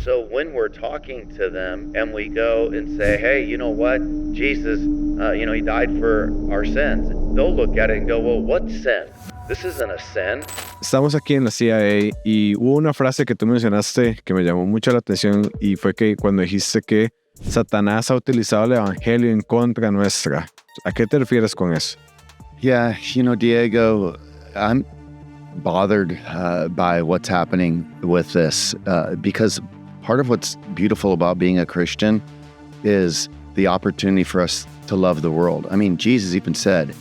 so when we're talking to them and we go and say, hey, you know what? Jesus, he died for our sins. They'll look at it and go, well, what sin? This isn't a sin. Estamos aquí en la 𝗶𝗏𝗃 y hubo una frase que tú mencionaste que me llamó mucho la atención y fue que cuando dijiste que Satanás ha utilizado el Evangelio en contra nuestra. ¿A qué te refieres con eso? Yeah, Diego, I'm bothered by what's happening with this because part of what's beautiful about being a Christian is the opportunity for us to love the world. I mean, Jesus even said,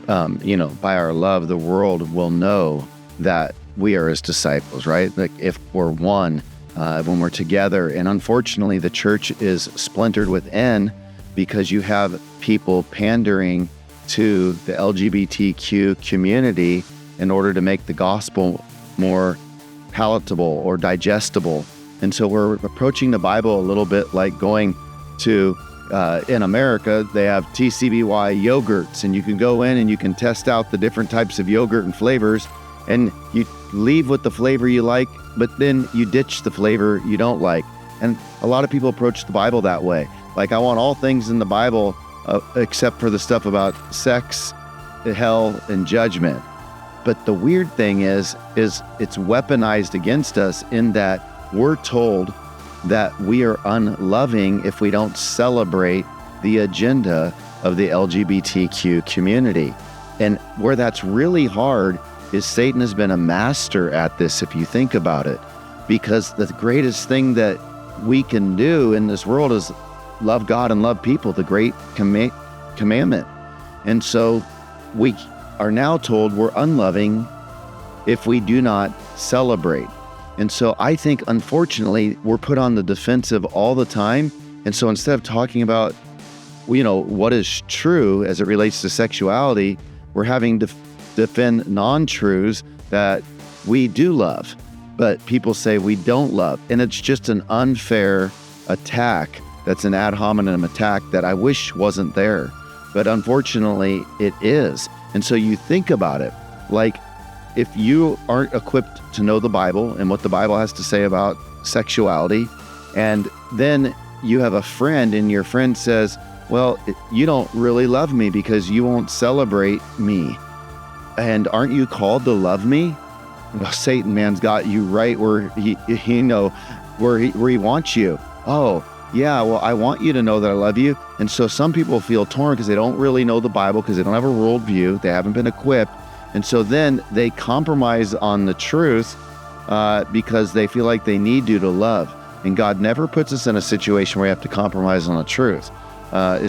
by our love, the world will know that we are his disciples, right? Like if we're one, when we're together. And unfortunately, the church is splintered within because you have people pandering to the LGBTQ community in order to make the gospel more palatable or digestible. And so we're approaching the Bible a little bit like going to, in America, they have TCBY yogurts, and you can go in and you can test out the different types of yogurt and flavors, and you leave with the flavor you like, but then you ditch the flavor you don't like. And a lot of people approach the Bible that way. Like, I want all things in the Bible except for the stuff about sex, hell, and judgment. But the weird thing is it's weaponized against us in that we're told that we are unloving if we don't celebrate the agenda of the LGBTQ community. And where that's really hard is Satan has been a master at this, if you think about it, because the greatest thing that we can do in this world is love God and love people, the great commandment. And so we are now told we're unloving if we do not celebrate. And so I think, unfortunately, we're put on the defensive all the time. And so instead of talking about, what is true as it relates to sexuality, we're having to defend non-truths that we do love, but people say we don't love. And it's just an unfair attack. That's an ad hominem attack that I wish wasn't there. But unfortunately, it is. And so you think about it, like, if you aren't equipped to know the Bible and what the Bible has to say about sexuality, and then you have a friend and your friend says, well, you don't really love me because you won't celebrate me. And aren't you called to love me? Well, Satan, man's got you right where where he wants you. Oh, yeah, well, I want you to know that I love you. And so some people feel torn because they don't really know the Bible, because they don't have a worldview, they haven't been equipped. And so then they compromise on the truth because they feel like they need you to love. And God never puts us in a situation where we have to compromise on the truth.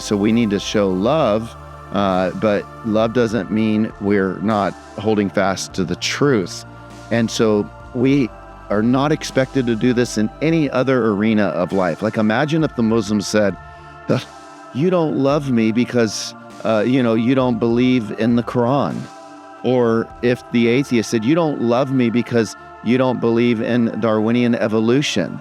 So we need to show love, but love doesn't mean we're not holding fast to the truth. And so we are not expected to do this in any other arena of life. Like, imagine if the Muslims said, you don't love me because, you don't believe in the Quran. Or if the atheist said, you don't love me because you don't believe in Darwinian evolution.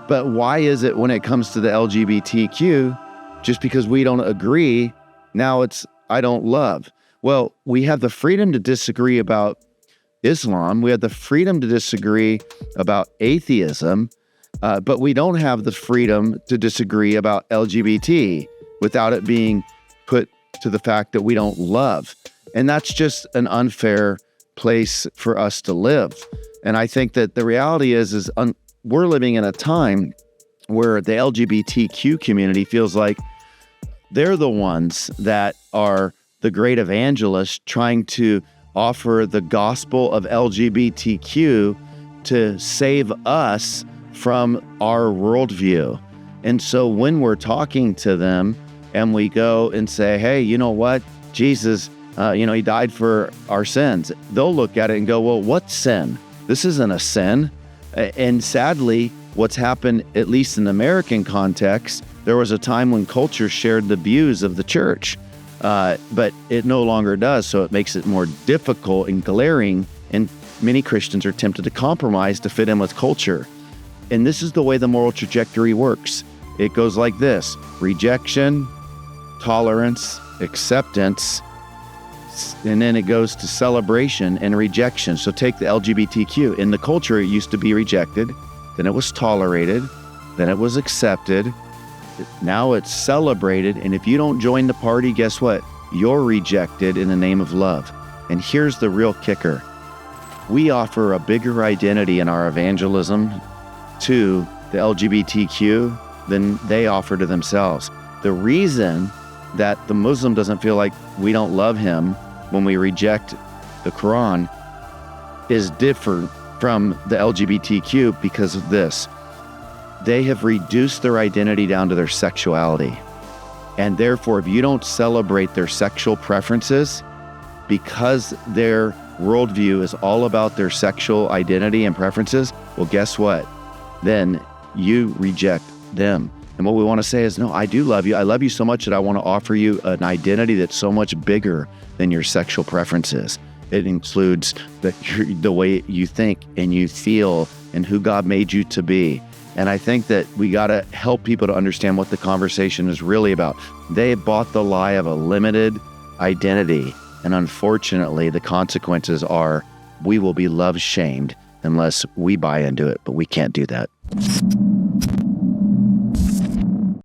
But why is it when it comes to the LGBTQ, just because we don't agree, now it's, I don't love? Well, we have the freedom to disagree about Islam. We have the freedom to disagree about atheism, but we don't have the freedom to disagree about LGBT without it being put to the fact that we don't love. And that's just an unfair place for us to live. And I think that the reality is we're living in a time where the LGBTQ community feels like they're the ones that are the great evangelists trying to offer the gospel of LGBTQ to save us from our worldview. And so when we're talking to them and we go and say, hey, you know what? Jesus, he died for our sins. They'll look at it and go, well, what sin? This isn't a sin. And sadly, what's happened, at least in the American context, there was a time when culture shared the views of the church, but it no longer does. So it makes it more difficult and glaring, and many Christians are tempted to compromise to fit in with culture. And this is the way the moral trajectory works. It goes like this: rejection, tolerance, acceptance, and then it goes to celebration and rejection. So take the LGBTQ. In the culture, it used to be rejected. then it was tolerated, then it was accepted, now it's celebrated. And if you don't join the party, guess what? You're rejected in the name of love. And here's the real kicker. We offer a bigger identity in our evangelism to the LGBTQ than they offer to themselves. The reason that the Muslim doesn't feel like we don't love him when we reject the Quran is different from the LGBTQ because of this. They have reduced their identity down to their sexuality. And therefore, if you don't celebrate their sexual preferences, because their worldview is all about their sexual identity and preferences, well, guess what? Then you reject them. And what we want to say is, no, I do love you. I love you so much that I want to offer you an identity that's so much bigger than your sexual preferences. It includes the way you think and you feel and who God made you to be. And I think that we got to help people to understand what the conversation is really about. They bought the lie of a limited identity. And unfortunately, the consequences are we will be love shamed unless we buy into it, but we can't do that.